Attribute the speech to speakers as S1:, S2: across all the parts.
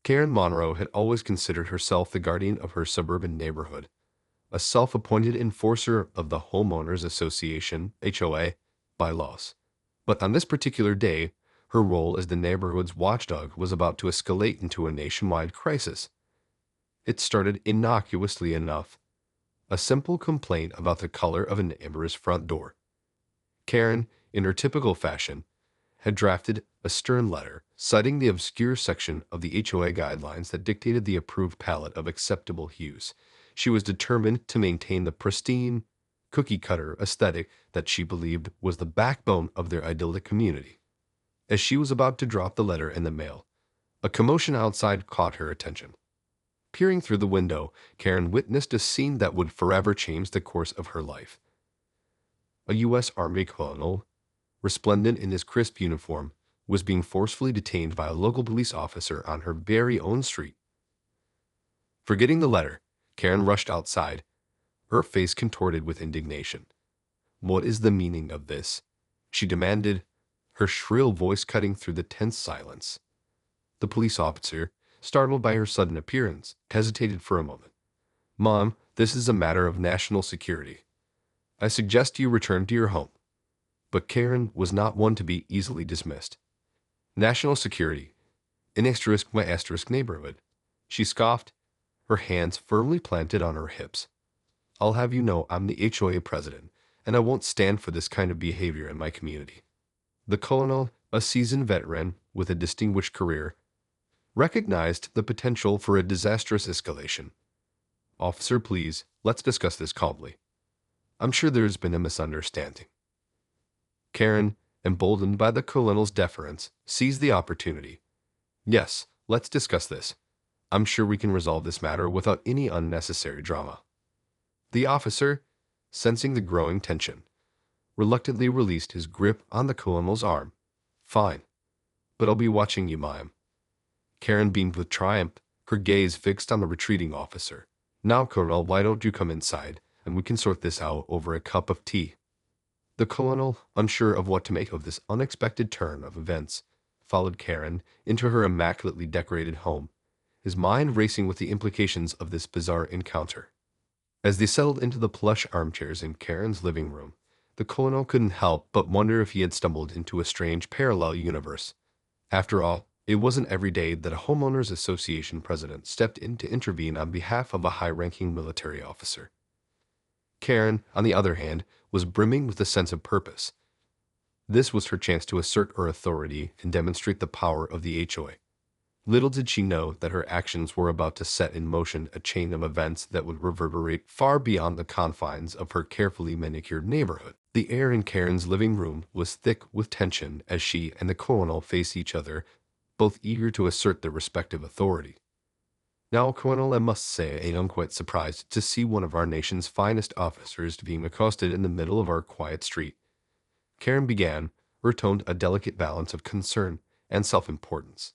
S1: Karen Monroe had always considered herself the guardian of her suburban neighborhood, a self-appointed enforcer of the Homeowners Association (HOA) bylaws. But on this particular day, her role as the neighborhood's watchdog was about to escalate into a nationwide crisis. It started innocuously enough, a simple complaint about the color of a neighbor's front door. Karen, in her typical fashion, had drafted a stern letter citing the obscure section of the HOA guidelines that dictated the approved palette of acceptable hues. She was determined to maintain the pristine, cookie-cutter aesthetic that she believed was the backbone of their idyllic community. As she was about to drop the letter in the mail, a commotion outside caught her attention. Peering through the window, Karen witnessed a scene that would forever change the course of her life. A U.S. Army colonel, resplendent in his crisp uniform, was being forcefully detained by a local police officer on her very own street. Forgetting the letter, Karen rushed outside, her face contorted with indignation. "What is the meaning of this?" she demanded, her shrill voice cutting through the tense silence. The police officer, startled by her sudden appearance, hesitated for a moment. "Mom, this is a matter of national security. I suggest you return to your home." But Karen was not one to be easily dismissed. "National security? An asterisk my asterisk neighborhood," she scoffed, her hands firmly planted on her hips. "I'll have you know I'm the HOA president, and I won't stand for this kind of behavior in my community." The colonel, a seasoned veteran with a distinguished career, recognized the potential for a disastrous escalation. "Officer, please, let's discuss this calmly. I'm sure there's been a misunderstanding." Karen, emboldened by the colonel's deference, seized the opportunity. "Yes, let's discuss this. I'm sure we can resolve this matter without any unnecessary drama." The officer, sensing the growing tension, reluctantly released his grip on the colonel's arm. "Fine, but I'll be watching you, mime." Karen beamed with triumph, her gaze fixed on the retreating officer. "Now, Colonel, why don't you come inside, and we can sort this out over a cup of tea?" The colonel, unsure of what to make of this unexpected turn of events, followed Karen into her immaculately decorated home, his mind racing with the implications of this bizarre encounter. As they settled into the plush armchairs in Karen's living room, the colonel couldn't help but wonder if he had stumbled into a strange parallel universe. After all, it wasn't every day that a homeowners association president stepped in to intervene on behalf of a high-ranking military officer. Karen, on the other hand, was brimming with a sense of purpose. This was her chance to assert her authority and demonstrate the power of the HOA. Little did she know that her actions were about to set in motion a chain of events that would reverberate far beyond the confines of her carefully manicured neighborhood. The air in Karen's living room was thick with tension as she and the colonel faced each other, both eager to assert their respective authority. "Now, Colonel, I must say I am quite surprised to see one of our nation's finest officers being accosted in the middle of our quiet street," Karen began, her tone a delicate balance of concern and self-importance.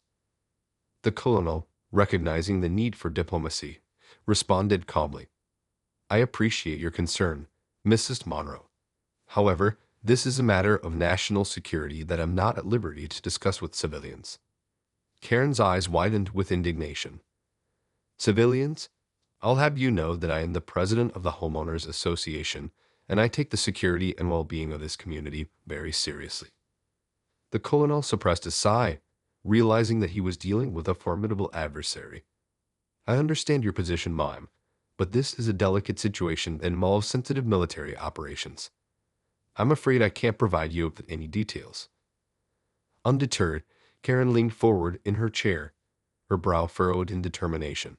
S1: The colonel, recognizing the need for diplomacy, responded calmly. "I appreciate your concern, Mrs. Monroe. However, this is a matter of national security that I'm not at liberty to discuss with civilians." Karen's eyes widened with indignation. "Civilians? I'll have you know that I am the president of the Homeowners Association, and I take the security and well-being of this community very seriously." The colonel suppressed a sigh, realizing that he was dealing with a formidable adversary. "I understand your position, mime, but this is a delicate situation that involves sensitive military operations. I'm afraid I can't provide you with any details." Undeterred, Karen leaned forward in her chair, her brow furrowed in determination.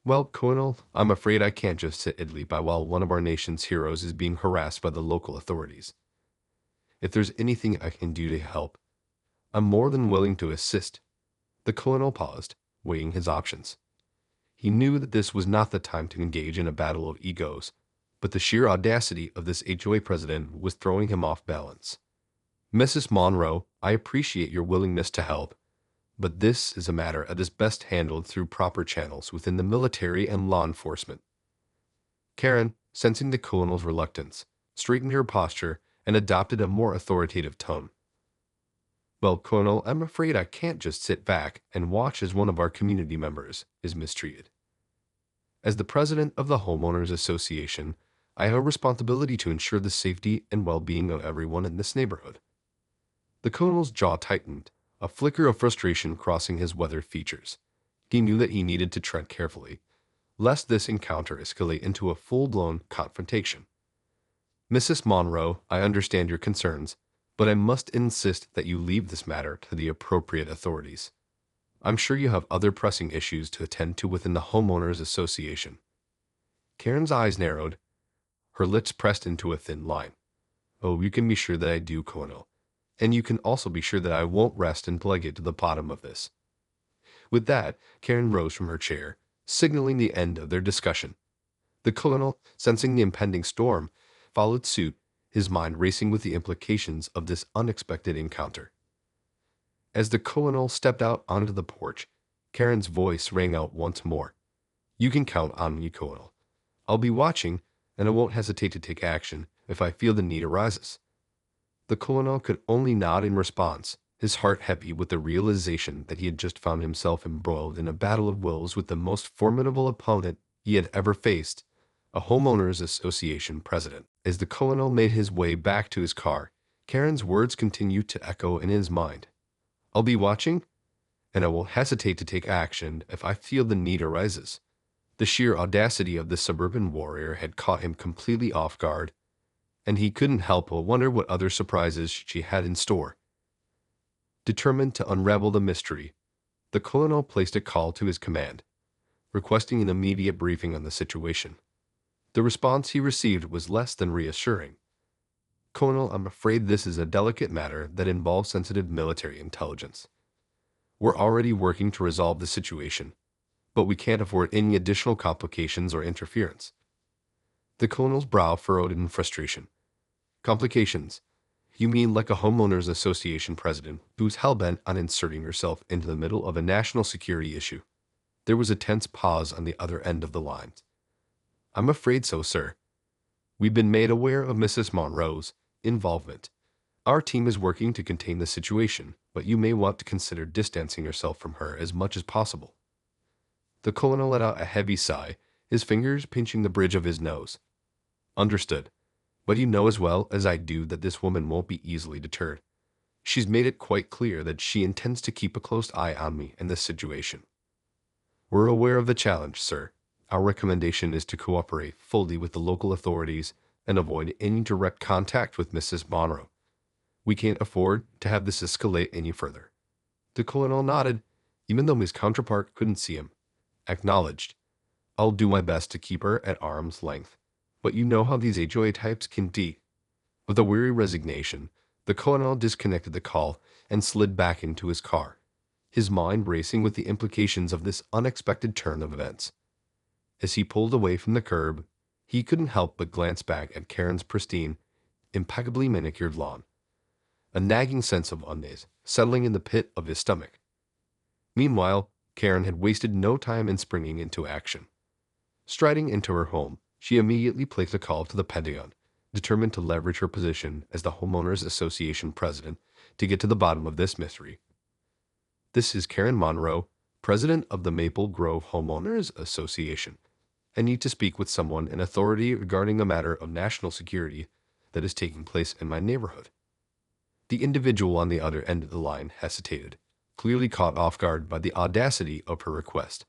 S1: "Well, Colonel, I'm afraid I can't just sit idly by while one of our nation's heroes is being harassed by the local authorities. If there's anything I can do to help, I'm more than willing to assist." The colonel paused, weighing his options. He knew that this was not the time to engage in a battle of egos, but the sheer audacity of this HOA president was throwing him off balance. "Mrs. Monroe, I appreciate your willingness to help, but this is a matter that is best handled through proper channels within the military and law enforcement." Karen, sensing the colonel's reluctance, straightened her posture and adopted a more authoritative tone. Well, Colonel, I'm afraid I can't just sit back and watch as one of our community members is mistreated. As the president of the Homeowners Association, I have a responsibility to ensure the safety and well-being of everyone in this neighborhood. The colonel's jaw tightened, a flicker of frustration crossing his weathered features. He knew that he needed to tread carefully, lest this encounter escalate into a full-blown confrontation. Mrs. Monroe, I understand your concerns, but I must insist that you leave this matter to the appropriate authorities. I'm sure you have other pressing issues to attend to within the Homeowners Association. Karen's eyes narrowed, her lips pressed into a thin line. Oh, you can be sure that I do, Colonel. And you can also be sure that I won't rest until I get to the bottom of this. With that, Karen rose from her chair, signaling the end of their discussion. The colonel, sensing the impending storm, followed suit, his mind racing with the implications of this unexpected encounter. As the colonel stepped out onto the porch, Karen's voice rang out once more. You can count on me, Colonel. I'll be watching, and I won't hesitate to take action if I feel the need arises. The colonel could only nod in response, his heart heavy with the realization that he had just found himself embroiled in a battle of wills with the most formidable opponent he had ever faced, a homeowners association president. As the colonel made his way back to his car, Karen's words continued to echo in his mind. I'll be watching, and I won't hesitate to take action if I feel the need arises. The sheer audacity of the suburban warrior had caught him completely off guard, and he couldn't help but wonder what other surprises she had in store. Determined to unravel the mystery, the colonel placed a call to his command, requesting an immediate briefing on the situation. The response he received was less than reassuring. Colonel, I'm afraid this is a delicate matter that involves sensitive military intelligence. We're already working to resolve the situation, but we can't afford any additional complications or interference. The colonel's brow furrowed in frustration. Complications? You mean like a homeowners association president who's hell-bent on inserting herself into the middle of a national security issue? There was a tense pause on the other end of the line. I'm afraid so, sir. We've been made aware of Mrs. Monroe's involvement. Our team is working to contain the situation, but you may want to consider distancing yourself from her as much as possible. The colonel let out a heavy sigh, his fingers pinching the bridge of his nose. Understood. But you know as well as I do that this woman won't be easily deterred. She's made it quite clear that she intends to keep a close eye on me in this situation. We're aware of the challenge, sir. Our recommendation is to cooperate fully with the local authorities and avoid any direct contact with Mrs. Monroe. We can't afford to have this escalate any further. The colonel nodded, even though his counterpart couldn't see him. Acknowledged. I'll do my best to keep her at arm's length, but you know how these HOA types can be. With a weary resignation, the colonel disconnected the call and slid back into his car, his mind racing with the implications of this unexpected turn of events. As he pulled away from the curb, he couldn't help but glance back at Karen's pristine, impeccably manicured lawn, a nagging sense of unease settling in the pit of his stomach. Meanwhile, Karen had wasted no time in springing into action. Striding into her home, she immediately placed a call to the Pentagon, determined to leverage her position as the Homeowners Association president to get to the bottom of this mystery. This is Karen Monroe, president of the Maple Grove Homeowners Association. I need to speak with someone in authority regarding a matter of national security that is taking place in my neighborhood. The individual on the other end of the line hesitated, clearly caught off guard by the audacity of her request.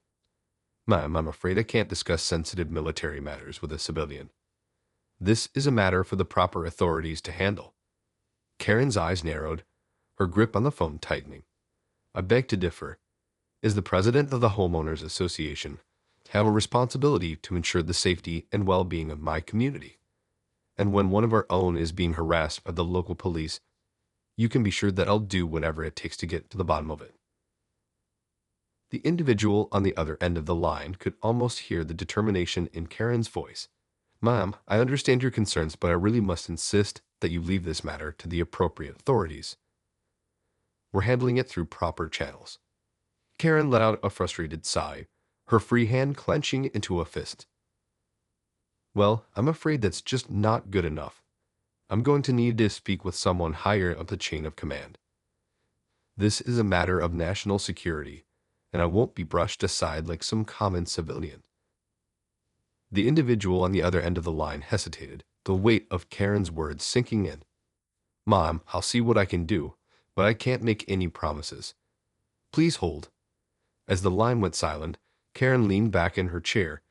S1: Ma'am, I'm afraid I can't discuss sensitive military matters with a civilian. This is a matter for the proper authorities to handle. Karen's eyes narrowed, her grip on the phone tightening. I beg to differ. As the president of the Homeowners Association, I have a responsibility to ensure the safety and well-being of my community. And when one of our own is being harassed by the local police, you can be sure that I'll do whatever it takes to get to the bottom of it. The individual on the other end of the line could almost hear the determination in Karen's voice. Ma'am, I understand your concerns, but I really must insist that you leave this matter to the appropriate authorities. We're handling it through proper channels. Karen let out a frustrated sigh, her free hand clenching into a fist. Well, I'm afraid that's just not good enough. I'm going to need to speak with someone higher up the chain of command. This is a matter of national security, and I won't be brushed aside like some common civilian. The individual on the other end of the line hesitated, the weight of Karen's words sinking in. Mom, I'll see what I can do, but I can't make any promises. Please hold. As the line went silent, Karen leaned back in her chair,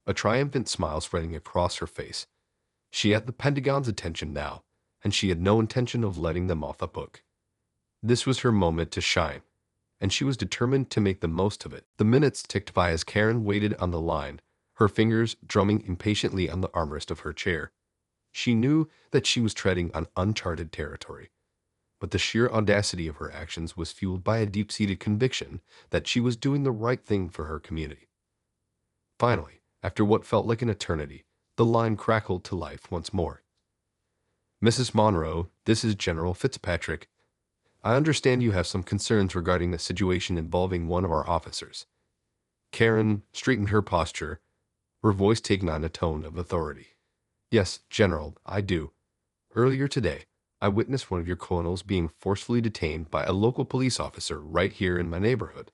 S1: a triumphant smile spreading across her face. She had the Pentagon's attention now, and she had no intention of letting them off the hook. This was her moment to shine, and she was determined to make the most of it. The minutes ticked by as Karen waited on the line, her fingers drumming impatiently on the armrest of her chair. She knew that she was treading on uncharted territory, but the sheer audacity of her actions was fueled by a deep-seated conviction that she was doing the right thing for her community. Finally, after what felt like an eternity, the line crackled to life once more. Mrs. Monroe, this is General Fitzpatrick. I understand you have some concerns regarding the situation involving one of our officers. Karen straightened her posture, her voice taking on a tone of authority. Yes, General, I do. Earlier today, I witnessed one of your colonels being forcefully detained by a local police officer right here in my neighborhood.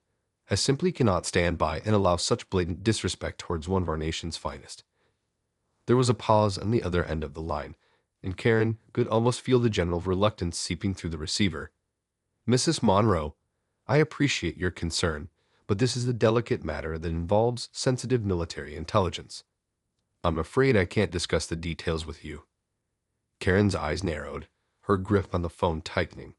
S1: I simply cannot stand by and allow such blatant disrespect towards one of our nation's finest. There was a pause on the other end of the line, and Karen could almost feel the general's reluctance seeping through the receiver. Mrs. Monroe, I appreciate your concern, but this is a delicate matter that involves sensitive military intelligence. I'm afraid I can't discuss the details with you. Karen's eyes narrowed, her grip on the phone tightening.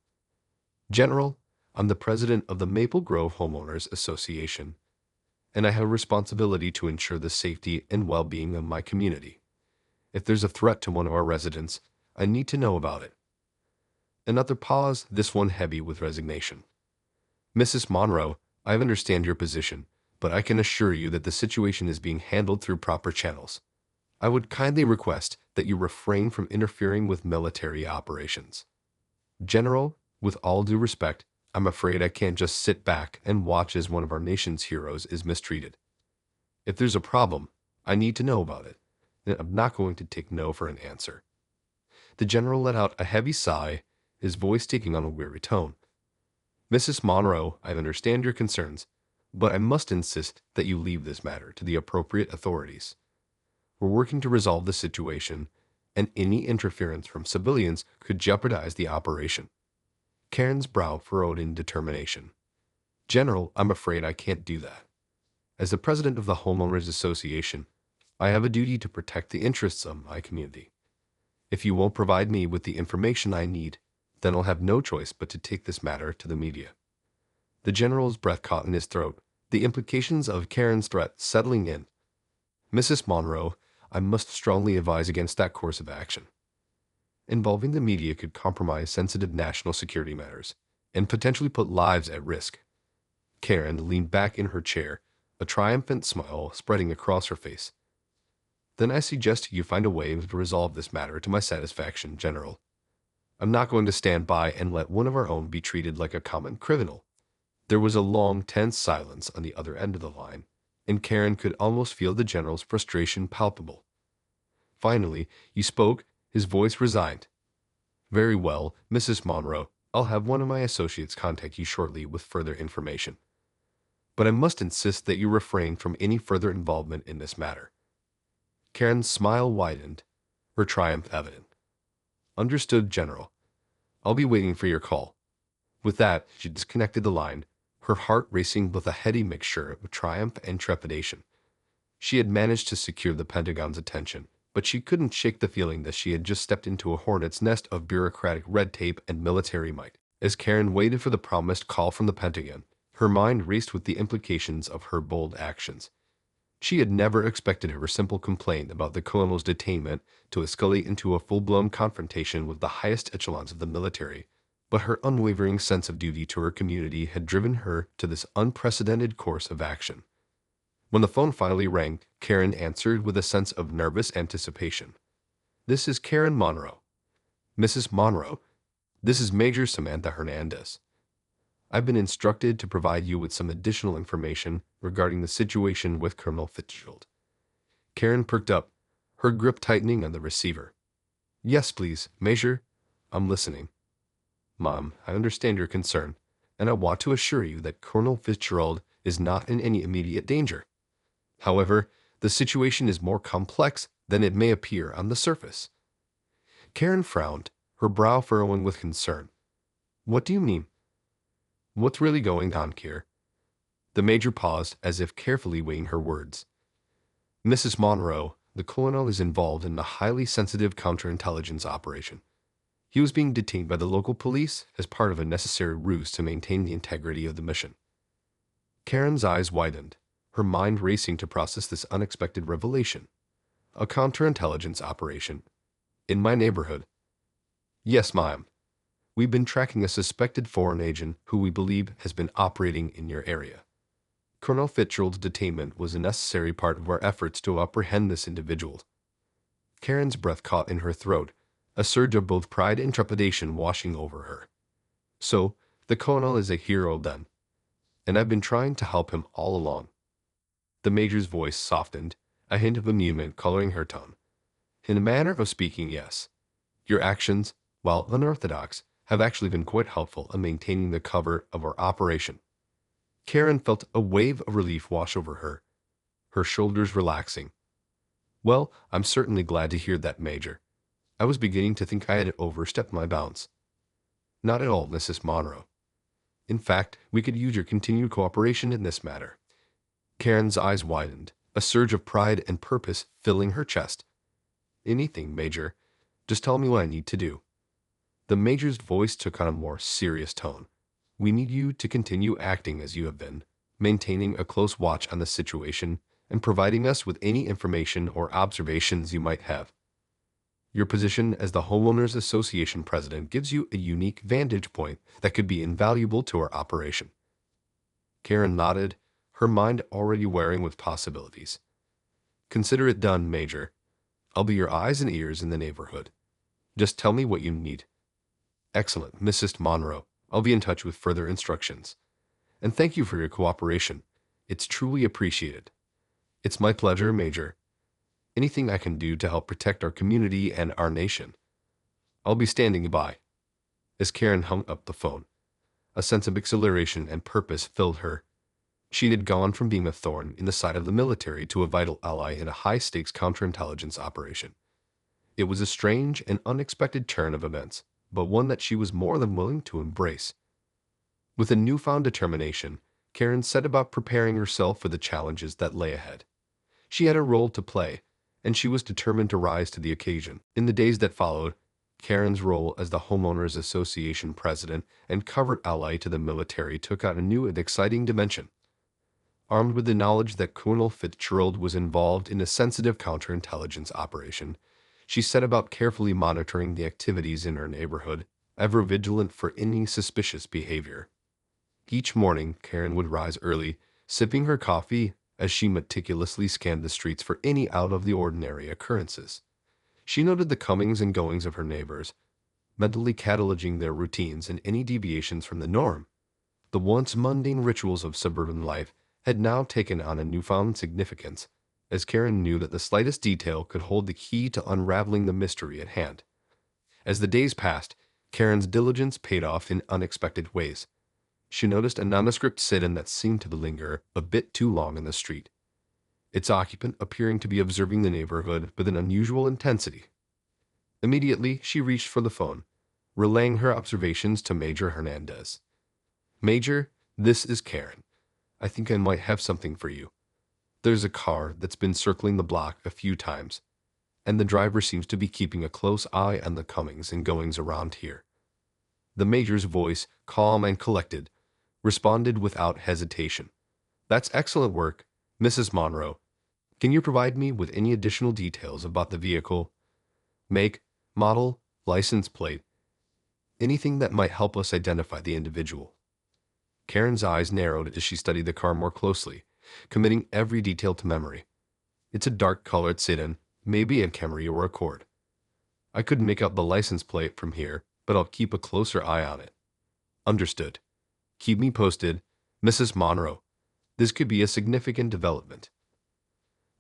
S1: General, I'm the president of the Maple Grove Homeowners Association, and I have a responsibility to ensure the safety and well-being of my community. If there's a threat to one of our residents, I need to know about it. Another pause, this one heavy with resignation. Mrs. Monroe, I understand your position, but I can assure you that the situation is being handled through proper channels. I would kindly request that you refrain from interfering with military operations. General, with all due respect, I'm afraid I can't just sit back and watch as one of our nation's heroes is mistreated. If there's a problem, I need to know about it, and I'm not going to take no for an answer. The general let out a heavy sigh, his voice taking on a weary tone. Mrs. Monroe, I understand your concerns, but I must insist that you leave this matter to the appropriate authorities. We're working to resolve the situation, and any interference from civilians could jeopardize the operation. Karen's brow furrowed in determination. General, I'm afraid I can't do that. As the president of the Homeowners Association, I have a duty to protect the interests of my community. If you won't provide me with the information I need, then I'll have no choice but to take this matter to the media. The general's breath caught in his throat, the implications of Karen's threat settling in. Mrs. Monroe, I must strongly advise against that course of action. Involving the media could compromise sensitive national security matters and potentially put lives at risk. Karen leaned back in her chair, a triumphant smile spreading across her face. Then I suggest you find a way to resolve this matter to my satisfaction, General. I'm not going to stand by and let one of our own be treated like a common criminal. There was a long, tense silence on the other end of the line, and Karen could almost feel the general's frustration palpable. Finally, he spoke, his voice resigned. Very well, Mrs. Monroe, I'll have one of my associates contact you shortly with further information. But I must insist that you refrain from any further involvement in this matter. Karen's smile widened, her triumph evident. Understood, General. I'll be waiting for your call. With that, she disconnected the line, her heart racing with a heady mixture of triumph and trepidation. She had managed to secure the Pentagon's attention, but she couldn't shake the feeling that she had just stepped into a hornet's nest of bureaucratic red tape and military might. As Karen waited for the promised call from the Pentagon, her mind raced with the implications of her bold actions. She had never expected her simple complaint about the colonel's detainment to escalate into a full-blown confrontation with the highest echelons of the military, but her unwavering sense of duty to her community had driven her to this unprecedented course of action. When the phone finally rang, Karen answered with a sense of nervous anticipation. This is Karen Monroe. Mrs. Monroe, this is Major Samantha Hernandez. I've been instructed to provide you with some additional information regarding the situation with Colonel Fitzgerald. Karen perked up, her grip tightening on the receiver. Yes, please, Major. I'm listening. Mom, I understand your concern, and I want to assure you that Colonel Fitzgerald is not in any immediate danger. However, the situation is more complex than it may appear on the surface." Karen frowned, her brow furrowing with concern. "What do you mean? What's really going on here?" The major paused, as if carefully weighing her words. "Mrs. Monroe, the colonel is involved in a highly sensitive counterintelligence operation. He was being detained by the local police as part of a necessary ruse to maintain the integrity of the mission." Karen's eyes widened, her mind racing to process this unexpected revelation. "A counterintelligence operation? In my neighborhood?" "Yes, ma'am. We've been tracking a suspected foreign agent who we believe has been operating in your area. Colonel Fitzgerald's detainment was a necessary part of our efforts to apprehend this individual." Karen's breath caught in her throat, a surge of both pride and trepidation washing over her. "So, the colonel is a hero then, and I've been trying to help him all along." The major's voice softened, a hint of amusement coloring her tone. "In a manner of speaking, yes. Your actions, while unorthodox, have actually been quite helpful in maintaining the cover of our operation." Karen felt a wave of relief wash over her, her shoulders relaxing. "Well, I'm certainly glad to hear that, Major. I was beginning to think I had overstepped my bounds." "Not at all, Mrs. Monroe. In fact, we could use your continued cooperation in this matter." Karen's eyes widened, a surge of pride and purpose filling her chest. "Anything, Major. Just tell me what I need to do." The Major's voice took on a more serious tone. "We need you to continue acting as you have been, maintaining a close watch on the situation and providing us with any information or observations you might have. Your position as the Homeowners Association president gives you a unique vantage point that could be invaluable to our operation." Karen nodded, her mind already wearing with possibilities. "Consider it done, Major. I'll be your eyes and ears in the neighborhood. Just tell me what you need." "Excellent, Mrs. Monroe. I'll be in touch with further instructions. And thank you for your cooperation. It's truly appreciated." "It's my pleasure, Major. Anything I can do to help protect our community and our nation, I'll be standing by." As Karen hung up the phone, a sense of exhilaration and purpose filled her. She had gone from being a thorn in the side of the military to a vital ally in a high-stakes counterintelligence operation. It was a strange and unexpected turn of events, but one that she was more than willing to embrace. With a newfound determination, Karen set about preparing herself for the challenges that lay ahead. She had a role to play, and she was determined to rise to the occasion. In the days that followed, Karen's role as the Homeowners Association president and covert ally to the military took on a new and exciting dimension. Armed with the knowledge that Colonel Fitzgerald was involved in a sensitive counterintelligence operation, she set about carefully monitoring the activities in her neighborhood, ever vigilant for any suspicious behavior. Each morning, Karen would rise early, sipping her coffee as she meticulously scanned the streets for any out-of-the-ordinary occurrences. She noted the comings and goings of her neighbors, mentally cataloging their routines and any deviations from the norm. The once mundane rituals of suburban life had now taken on a newfound significance, as Karen knew that the slightest detail could hold the key to unraveling the mystery at hand. As the days passed, Karen's diligence paid off in unexpected ways. She noticed a nondescript sit-in that seemed to linger a bit too long in the street, its occupant appearing to be observing the neighborhood with an unusual intensity. Immediately, she reached for the phone, relaying her observations to Major Hernandez. "Major, this is Karen. I think I might have something for you. There's a car that's been circling the block a few times, and the driver seems to be keeping a close eye on the comings and goings around here." The Major's voice, calm and collected, responded without hesitation. "That's excellent work, Mrs. Monroe. Can you provide me with any additional details about the vehicle? Make, model, license plate, anything that might help us identify the individual?" Karen's eyes narrowed as she studied the car more closely, committing every detail to memory. "It's a dark-colored sedan, maybe a Camry or Accord. I couldn't make out the license plate from here, but I'll keep a closer eye on it." "Understood. Keep me posted, Mrs. Monroe. This could be a significant development."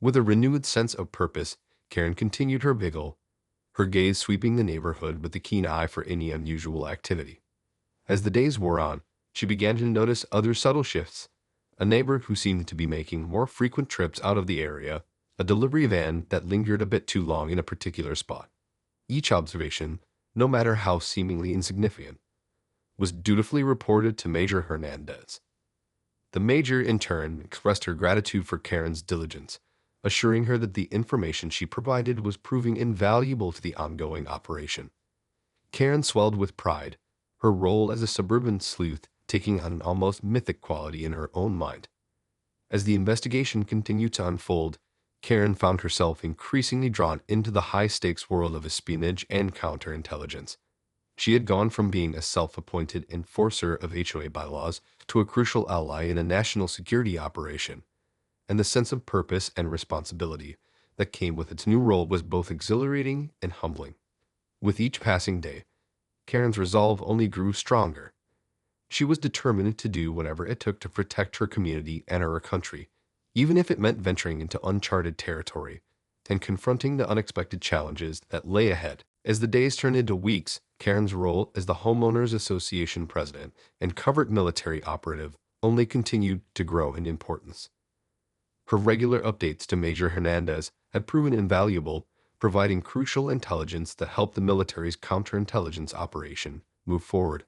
S1: With a renewed sense of purpose, Karen continued her vigil, her gaze sweeping the neighborhood with a keen eye for any unusual activity. As the days wore on, She began to notice other subtle shifts. A neighbor who seemed to be making more frequent trips out of the area, a delivery van that lingered a bit too long in a particular spot. Each observation, no matter how seemingly insignificant, was dutifully reported to Major Hernandez. The Major, in turn, expressed her gratitude for Karen's diligence, assuring her that the information she provided was proving invaluable to the ongoing operation. Karen swelled with pride, her role as a suburban sleuth taking on an almost mythic quality in her own mind. As the investigation continued to unfold, Karen found herself increasingly drawn into the high-stakes world of espionage and counterintelligence. She had gone from being a self-appointed enforcer of HOA bylaws to a crucial ally in a national security operation, and the sense of purpose and responsibility that came with its new role was both exhilarating and humbling. With each passing day, Karen's resolve only grew stronger. She was determined to do whatever it took to protect her community and her country, even if it meant venturing into uncharted territory and confronting the unexpected challenges that lay ahead. As the days turned into weeks, Karen's role as the Homeowners Association president and covert military operative only continued to grow in importance. Her regular updates to Major Hernandez had proven invaluable, providing crucial intelligence that helped the military's counterintelligence operation move forward.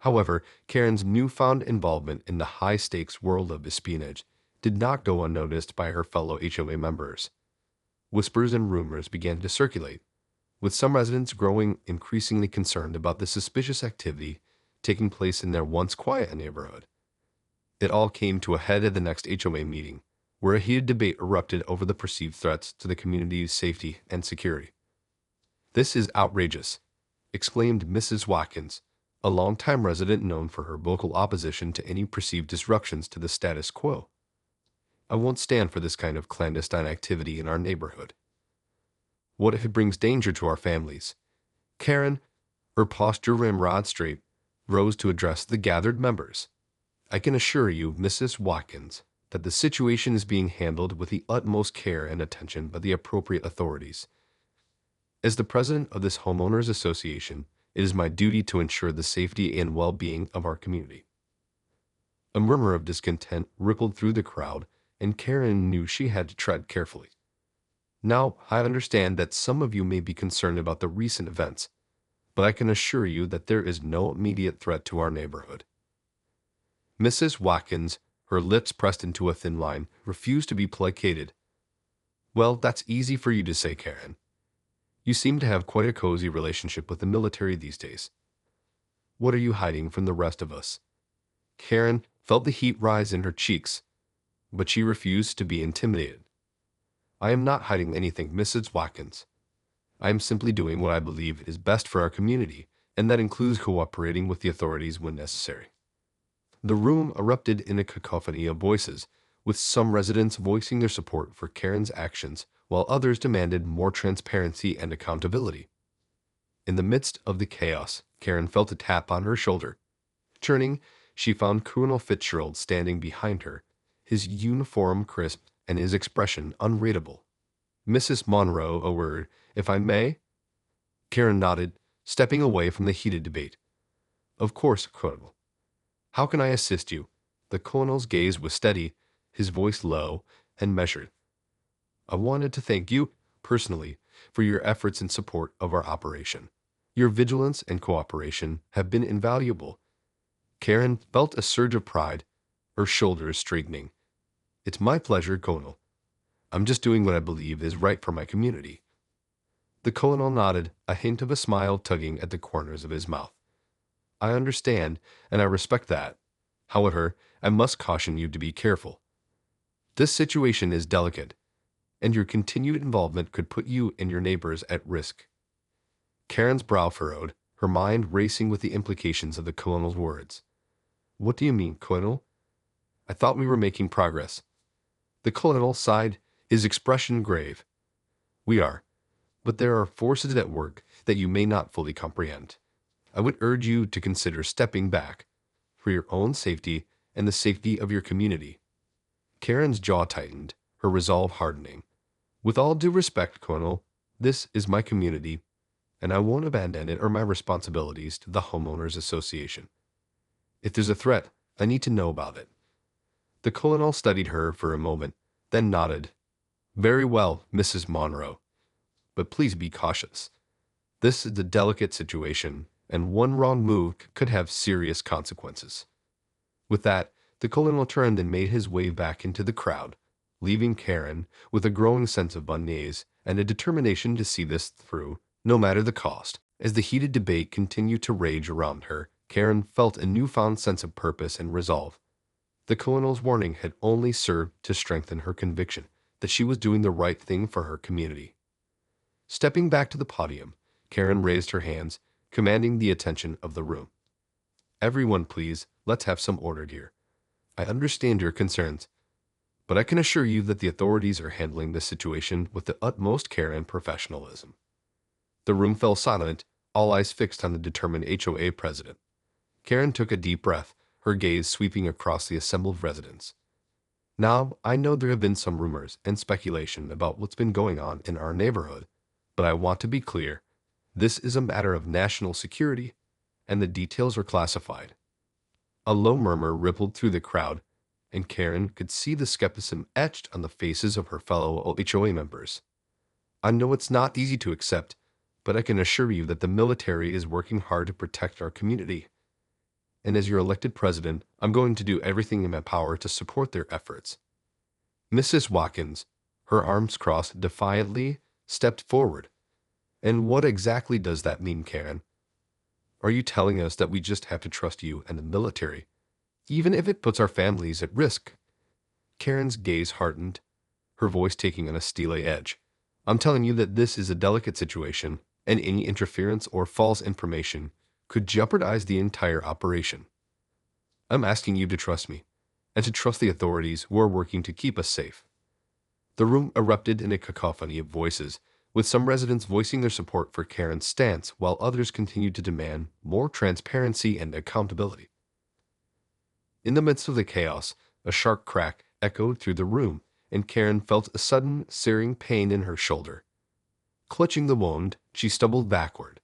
S1: However, Karen's newfound involvement in the high-stakes world of espionage did not go unnoticed by her fellow HOA members. Whispers and rumors began to circulate, with some residents growing increasingly concerned about the suspicious activity taking place in their once quiet neighborhood. It all came to a head at the next HOA meeting, where a heated debate erupted over the perceived threats to the community's safety and security. "This is outrageous," exclaimed Mrs. Watkins, a longtime resident known for her vocal opposition to any perceived disruptions to the status quo. "I won't stand for this kind of clandestine activity in our neighborhood. What if it brings danger to our families?" Karen, her posture ramrod straight, rose to address the gathered members. "I can assure you, Mrs. Watkins, that the situation is being handled with the utmost care and attention by the appropriate authorities. As the president of this homeowners association, it is my duty to ensure the safety and well-being of our community." A murmur of discontent rippled through the crowd, and Karen knew she had to tread carefully. "Now, I understand that some of you may be concerned about the recent events, but I can assure you that there is no immediate threat to our neighborhood." Mrs. Watkins, her lips pressed into a thin line, refused to be placated. "Well, that's easy for you to say, Karen. You seem to have quite a cozy relationship with the military these days. What are you hiding from the rest of us?" Karen felt the heat rise in her cheeks, but she refused to be intimidated. "I am not hiding anything, Mrs. Watkins. I am simply doing what I believe is best for our community, and that includes cooperating with the authorities when necessary." The room erupted in a cacophony of voices, with some residents voicing their support for Karen's actions, while others demanded more transparency and accountability. In the midst of the chaos, Karen felt a tap on her shoulder. Turning, she found Colonel Fitzgerald standing behind her, his uniform crisp and his expression unreadable. "Mrs. Monroe, a word, if I may?" Karen nodded, stepping away from the heated debate. "Of course, Colonel. How can I assist you?" The colonel's gaze was steady, his voice low and measured. "I wanted to thank you, personally, for your efforts in support of our operation. Your vigilance and cooperation have been invaluable." Karen felt a surge of pride, her shoulders straightening. "It's my pleasure, Colonel. I'm just doing what I believe is right for my community." The colonel nodded, a hint of a smile tugging at the corners of his mouth. "I understand, and I respect that. However, I must caution you to be careful. This situation is delicate, and your continued involvement could put you and your neighbors at risk." Karen's brow furrowed, her mind racing with the implications of the colonel's words. "What do you mean, Colonel? I thought we were making progress." The colonel sighed, his expression grave. "We are, but there are forces at work that you may not fully comprehend. I would urge you to consider stepping back, for your own safety and the safety of your community." Karen's jaw tightened, her resolve hardening. "With all due respect, Colonel, this is my community, and I won't abandon it or my responsibilities to the Homeowners Association." If there's a threat, I need to know about it. The colonel studied her for a moment, then nodded. Very well, Mrs. Monroe. But please be cautious. This is a delicate situation, and one wrong move could have serious consequences. With that, the colonel turned and made his way back into the crowd, leaving Karen with a growing sense of unease and a determination to see this through, no matter the cost. As the heated debate continued to rage around her, Karen felt a newfound sense of purpose and resolve. The colonel's warning had only served to strengthen her conviction that she was doing the right thing for her community. Stepping back to the podium, Karen raised her hands, commanding the attention of the room. Everyone, please, let's have some order here. I understand your concerns, but I can assure you that the authorities are handling this situation with the utmost care and professionalism. The room fell silent, all eyes fixed on the determined HOA president. Karen took a deep breath, her gaze sweeping across the assembled residents. Now, I know there have been some rumors and speculation about what's been going on in our neighborhood, but I want to be clear. This is a matter of national security, and the details are classified. A low murmur rippled through the crowd, and Karen could see the skepticism etched on the faces of her fellow HOA members. I know it's not easy to accept, but I can assure you that the military is working hard to protect our community. And as your elected president, I'm going to do everything in my power to support their efforts. Mrs. Watkins, her arms crossed defiantly, stepped forward. And what exactly does that mean, Karen? Are you telling us that we just have to trust you and the military, even if it puts our families at risk? Karen's gaze hardened, her voice taking on a steely edge. I'm telling you that this is a delicate situation, and any interference or false information could jeopardize the entire operation. I'm asking you to trust me, and to trust the authorities who are working to keep us safe. The room erupted in a cacophony of voices, with some residents voicing their support for Karen's stance, while others continued to demand more transparency and accountability. In the midst of the chaos, a sharp crack echoed through the room, and Karen felt a sudden, searing pain in her shoulder. Clutching the wound, she stumbled backward,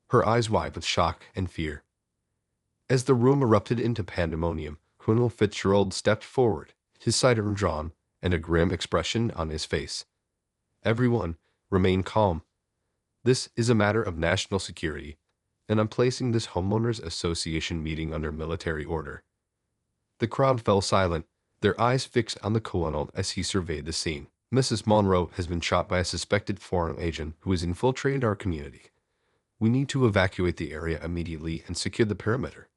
S1: her eyes wide with shock and fear. As the room erupted into pandemonium, Colonel Fitzgerald stepped forward, his sidearm drawn, and a grim expression on his face. Everyone, remain calm. This is a matter of national security, and I'm placing this homeowners association meeting under military order. The crowd fell silent, their eyes fixed on the colonel as he surveyed the scene. Mrs. Monroe has been shot by a suspected foreign agent who has infiltrated our community. We need to evacuate the area immediately and secure the perimeter.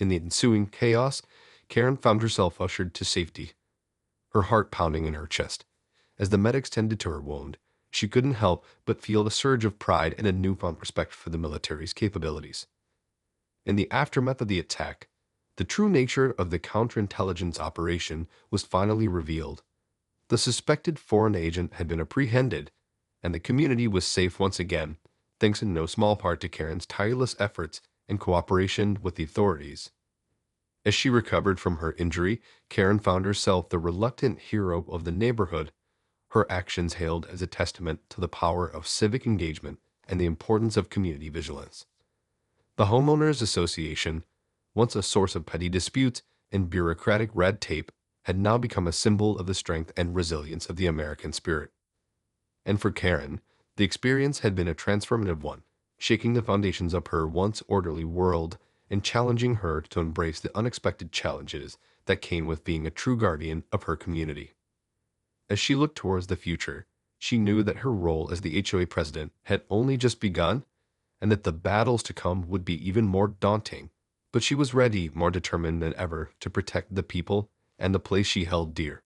S1: In the ensuing chaos, Karen found herself ushered to safety, her heart pounding in her chest. As the medics tended to her wound, she couldn't help but feel a surge of pride and a newfound respect for the military's capabilities. In the aftermath of the attack, the true nature of the counterintelligence operation was finally revealed. The suspected foreign agent had been apprehended, and the community was safe once again, thanks in no small part to Karen's tireless efforts and cooperation with the authorities. As she recovered from her injury, Karen found herself the reluctant hero of the neighborhood, her actions hailed as a testament to the power of civic engagement and the importance of community vigilance. The Homeowners Association, once a source of petty disputes and bureaucratic red tape, had now become a symbol of the strength and resilience of the American spirit. And for Karen, the experience had been a transformative one, shaking the foundations of her once orderly world and challenging her to embrace the unexpected challenges that came with being a true guardian of her community. As she looked towards the future, she knew that her role as the HOA president had only just begun, and that the battles to come would be even more daunting. But she was ready, more determined than ever, to protect the people and the place she held dear.